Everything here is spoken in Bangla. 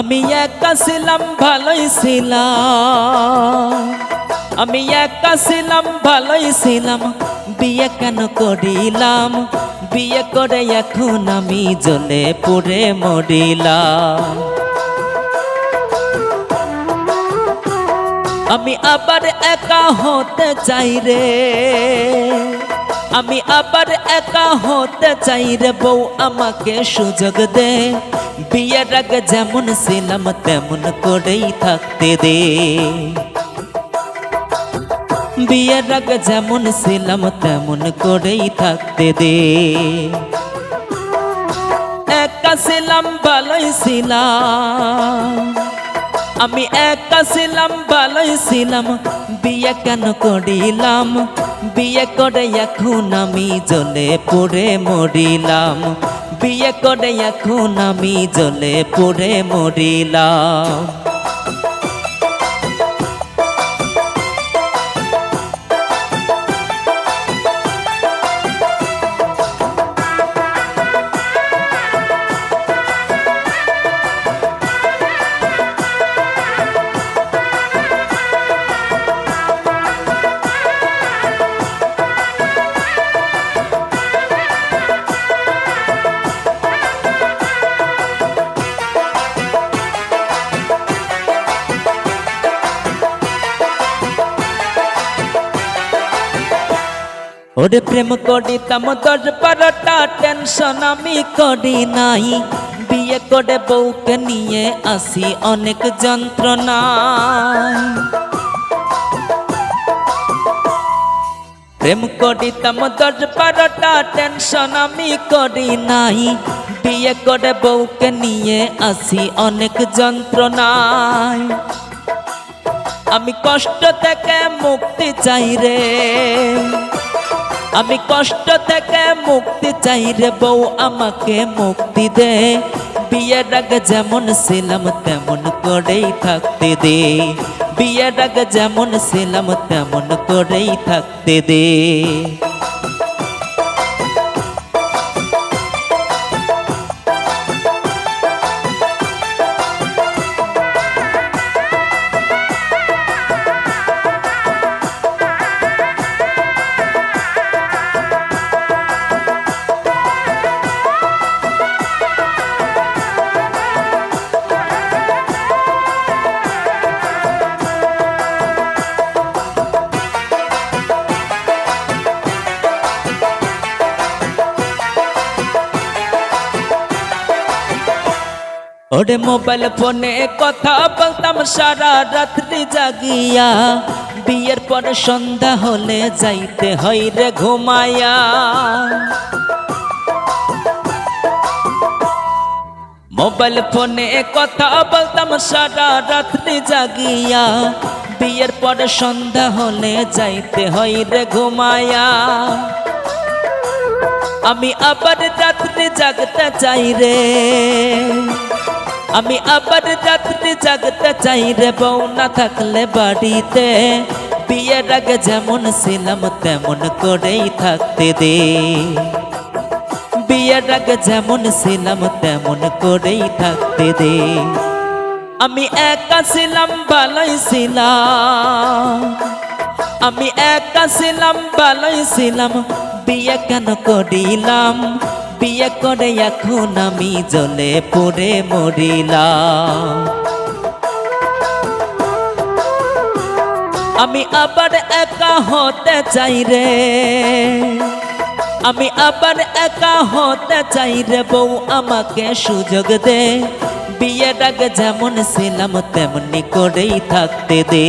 আমি একা ছিলাম ভালোই ছিলাম, আমি একা ছিলাম ভালোই ছিলাম, বিয়ে কেন করিলাম? বিয়ে করে এখন আমি জ্বলে পুড়ে মরিলাম। আমি আবার একা হতে চাই রে, আমি আবার একা হতে চাই রে, বউ আমাকে সুযোগ দে। বিয়ের আগে যেমন ছিলাম তেমন করেই থাকতে দে, বিয়ের আগে যেমন ছিলাম তেমন করেই থাকতে দে। একা ছিলাম ভালোই ছিলাম, আমি একা ছিলাম ভালোই ছিলাম, বিয়ে কেন করিলাম? বিয়ে করে এখন আমি জ্বলে পুড়ে মরিলাম, বিয়ে করে এখন আমি জ্বলে পুড়ে মরিলাম। ওরে প্রেম করিতাম 10-12টা, টেনশন আমি করি নাই। বিয়ে করে বউকে নিয়ে আসি অনেক যন্ত্রণায়। প্রেম করিতাম 10-12টা, টেনশন আমি করি নাই। বিয়ে করে বউকে নিয়ে আসি অনেক যন্ত্রণায়। আমি কষ্ট থেকে মুক্তি চাই রে, আমি কষ্ট থেকে মুক্তি চাই রে, বউ আমাকে মুক্তি দে। বিয়ের আগে যেমন ছিলাম তেমন করেই থাকতে দে, বিয়ের আগে যেমন ছিলাম তেমন করেই থাকতে দে। ওরে মোবাইল ফোনে কথা বলতাম সারা রাত্রি জাগিয়া, বিয়ের পর সন্ধ্যা হলে যাইতে হয় রে ঘুমায়া। মোবাইল ফোনে কথা বলতাম সারা রাত্রি জাগিয়া, বিয়ের পর সন্ধ্যা হলে যাইতে হয় রে ঘুমায়া। আমি আবার রাত্রি জাগতে চাই রে, আমি আবার রাত্রি জাগতে চাই রে, বউ না থাকলে বাড়িতে। বিয়ের আগে যেমন ছিলাম তেমন করেই থাকতে দে, বিয়ের আগে যেমন ছিলাম তেমন করেই থাকতে দে। আমি একা ছিলাম ভালোই ছিলাম, আমি একা ছিলাম ভালোই ছিলাম, বিয়ে কেন করিলাম? বিয়ে করে এখন আমি জ্বলে পুড়ে মরিলাম। আমি আবার একা হতে চাই রে, আমি আবার একা হতে চাই রে, বউ আমাকে সুযোগ দে। বিয়ের আগে যেমন ছিলাম তেমনি করেই থাকতে দে।